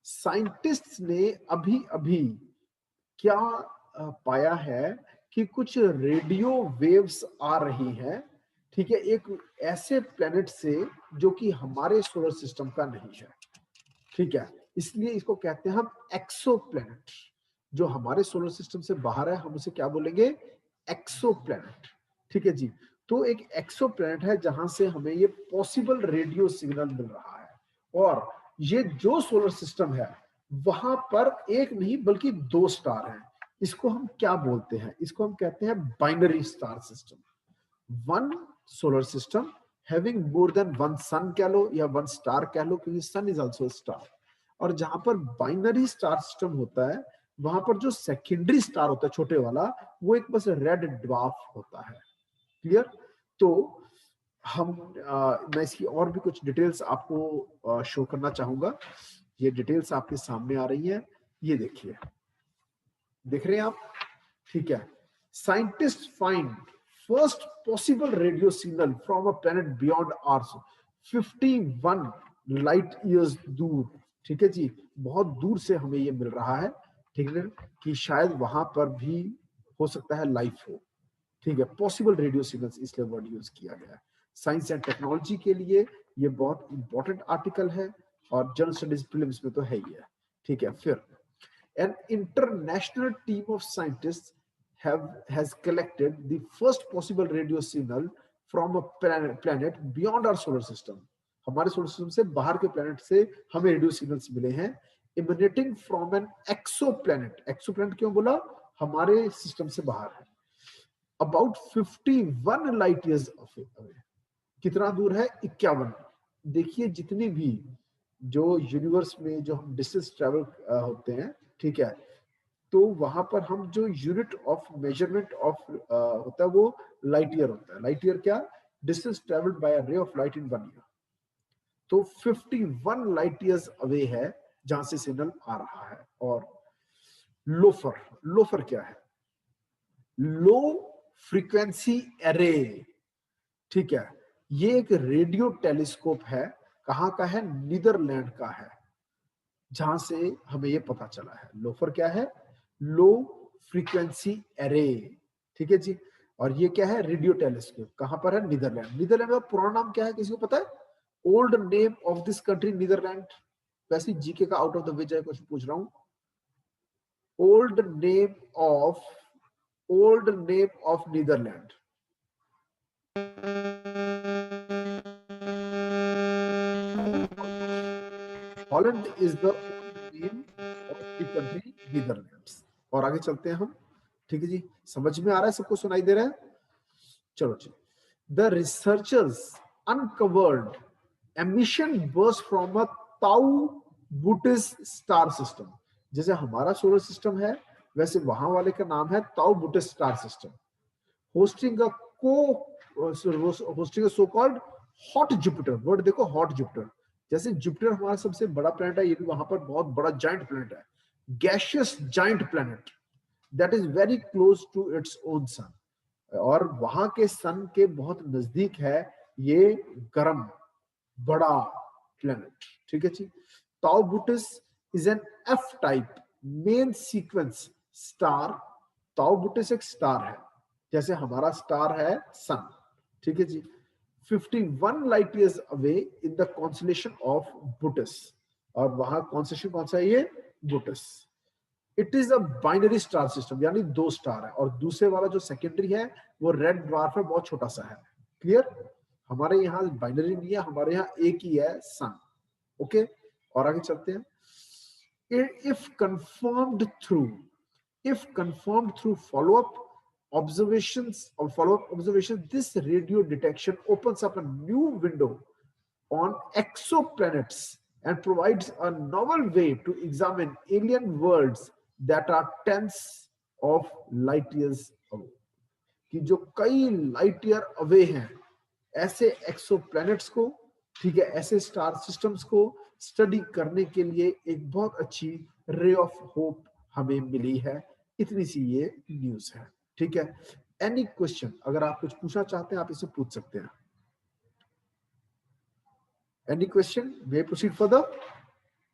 Scientists ने अभी अभी क्या पाया है कि कुछ रेडियो वेव्स आ रही हैं, ठीक है, एक ऐसे प्लेनेट से जो कि हमारे सोलर सिस्टम का नहीं है, ठीक है। इसलिए इसको कहते हैं हम एक्सो प्लेनेट। जो हमारे सोलर सिस्टम से बाहर है हम उसे क्या बोलेंगे? एक्सो प्लेनेट, ठीक है जी। तो एक एक्सो प्लेनेट है जहां से हमें ये पॉसिबल रेडियो सिग्नल मिल रहा है। और ये जो सोलर सिस्टम है वहां पर एक नहीं बल्कि दो स्टार हैं। इसको हम क्या बोलते हैं? इसको हम कहते हैं binary star system. One solar system having more than one sun कह लो या वन स्टार कह लो, क्योंकि सन इज आल्सो स्टार। और जहां पर बाइनरी स्टार सिस्टम होता है वहां पर जो सेकेंडरी स्टार होता है छोटे वाला, वो एक बस रेड ड्वार्फ होता है। क्लियर? तो हम मैं इसकी और भी कुछ डिटेल्स आपको शो करना चाहूंगा। ये डिटेल्स आपके सामने आ रही है, ये देखिए, देख रहे हैं आप? ठीक है। Scientist find first possible radio signal from a planet beyond earth 51 light years दूर। ठीक है जी, बहुत दूर से हमें ये मिल रहा है, ठीक है, कि शायद वहां पर भी हो सकता है लाइफ हो। ठीक है, पॉसिबल रेडियो सिग्नल्स इसलिए वर्ड यूज किया गया है। साइंस एंड टेक्नोलॉजी के लिए ये बहुत इंपॉर्टेंट आर्टिकल है और जनरल स्टडीज प्रीलिम्स में तो है ही है। ठीक है, फिर an international team of scientists has collected the first possible radio signal from a planet beyond our solar system. हमारे सोलर सिस्टम से बाहर के प्लेनेट से हमें रेडियो सिग्नल्स मिले हैं, emanating from an exoplanet. exoplanet क्यों बोला? हमारे सिस्टम से बाहर है, about 51 light years away. कितना दूर है? 51। देखिए, जितनी भी जो यूनिवर्स में जो हम डिस्टेंस ट्रेवल होते हैं, ठीक है, तो वहां पर हम जो यूनिट ऑफ मेजरमेंट ऑफ होता है वो लाइट ईयर होता है। लाइट ईयर क्या? Distance travelled by a ray of light in 1 year. तो 51 लाइट ईयर्स अवे है जहां से सिग्नल आ रहा है। और लोफर, लोफर क्या है? Low frequency array. ठीक है, ये एक रेडियो टेलीस्कोप है। कहां का है? नीदरलैंड का है, जहां से हमें ये पता चला है। लोफर क्या है? Low frequency array. ठीक है जी। और ये क्या है? Radio telescope. कहां पर है? नीदरलैंड। नीदरलैंड का पुराना नाम क्या है, किसी को पता है? Old name of this country Netherland. वैसे जीके का आउट ऑफ द वे जाए क्वेश्चन पूछ रहा हूं। Old name of, old name of Netherland. Holland is the name of the country Netherlands. और आगे चलते हैं हम। ठीक है जी, समझ में आ रहा है? सबको सुनाई दे रहा है? चलो जी। The researchers uncovered emission burst from a Tau Bootis star system. जैसे हमारा सोलर सिस्टम है, वैसे वहां वाले का नाम है ताऊ Bootis star system. Hosting a को hosting a so called hot Jupiter. Word देखो, हॉट जुपिटर। जैसे जुपिटर हमारा सबसे बड़ा प्लेनेट है, ये भी वहां पर बहुत बड़ा जाइंट प्लेनेट है, gaseous giant planet that is very close to its own sun. और वहां के सन के बहुत नजदीक है ये गर्म बड़ा प्लेनेट। ठीक है जी। Tau Bootis is an F type main sequence star. Tau Bootis एक स्टार है, जैसे हमारा स्टार है सन। ठीक है जी। 51 light years away in the constellation of Bootis. और वहां कॉन्स्टलेशन कौन सा है? ये Bootis. It is a binary star system, यानी दो स्टार है। और दूसरे वाला जो सेकेंडरी है वो रेड ड्वार्फ है, बहुत छोटा सा है। क्लियर? हमारे यहाँ बाइनरी नहीं है, हमारे यहाँ एक ही है, सन। ओके, और आगे चलते हैं। If confirmed through follow-up observations, this radio detection opens up a new window on exoplanets and provides a novel way to examine alien worlds that are tens of light years away. कि जो कई light year away हैं, ऐसे exoplanets को, ठीक है, ऐसे star systems को स्टडी करने के लिए एक बहुत अच्छी रे ऑफ होप हमें मिली है। इतनी सी ये न्यूज है। ठीक है, एनी क्वेश्चन अगर आप कुछ पूछना चाहते हैं आप इसे पूछ सकते हैं। Any question? मे प्रोसीड फर्दर?